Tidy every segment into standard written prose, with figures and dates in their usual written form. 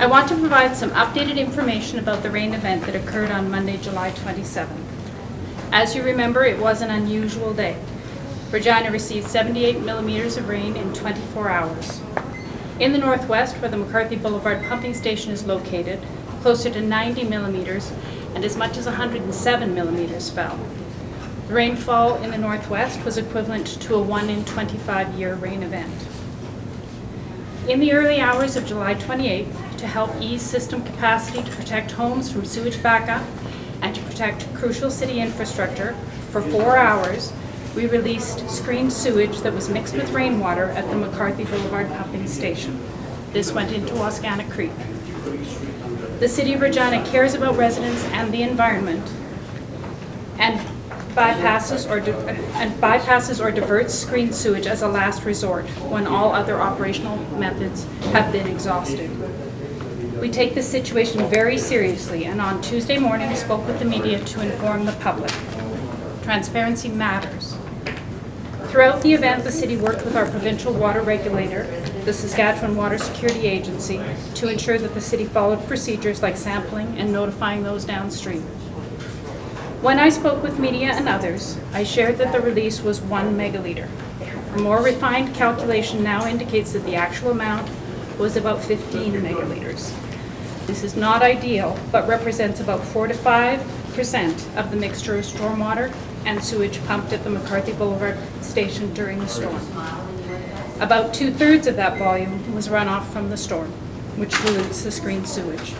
I want to provide some updated information about the rain event that occurred on Monday, July 27th. As you remember, it was an unusual day. Regina received 78 millimeters of rain in 24 hours. In the northwest, where the McCarthy Boulevard pumping station is located, closer to 90 millimeters and as much as 107 millimeters fell. The rainfall in the northwest was equivalent to a 1 in 25 year rain event. In the early hours of July 28th, to help ease system capacity to protect homes from sewage backup and to protect crucial city infrastructure, for 4 hours, we released screened sewage that was mixed with rainwater at the McCarthy Boulevard pumping station. This went into Wascana Creek. The City of Regina cares about residents and the environment and bypasses or diverts screened sewage as a last resort when all other operational methods have been exhausted. We take this situation very seriously and on Tuesday morning spoke with the media to inform the public. Transparency matters. Throughout the event, the City worked with our provincial water regulator, the Saskatchewan Water Security Agency, to ensure that the City followed procedures like sampling and notifying those downstream. When I spoke with media and others, I shared that the release was 1 megaliter. A more refined calculation now indicates that the actual amount was about 15 megaliters. This is not ideal, but represents about 4 to 5% of the mixture of stormwater and sewage pumped at the McCarthy Boulevard station during the storm. About 2/3 of that volume was runoff from the storm, which dilutes the screened sewage.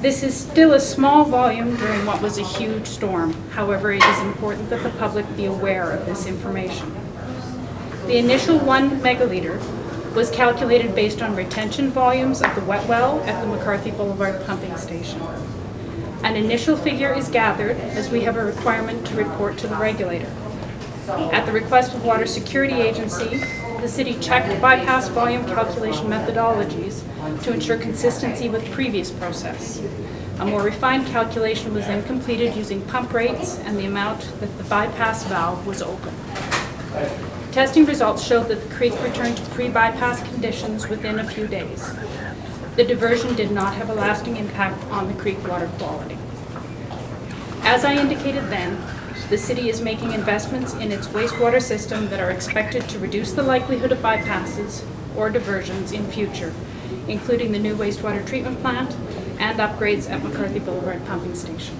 This is still a small volume during what was a huge storm. However, it is important that the public be aware of this information. The initial 1 megaliter was calculated based on retention volumes of the wet well at the McCarthy Boulevard pumping station. An initial figure is gathered as we have a requirement to report to the regulator. At the request of Water Security Agency, the City checked bypass volume calculation methodologies to ensure consistency with previous process. A more refined calculation was then completed using pump rates and the amount that the bypass valve was open. Testing results showed that the creek returned to pre-bypass conditions within a few days. The diversion did not have a lasting impact on the creek water quality. As I indicated then, the City is making investments in its wastewater system that are expected to reduce the likelihood of bypasses or diversions in future, including the new wastewater treatment plant and upgrades at McCarthy Boulevard pumping station.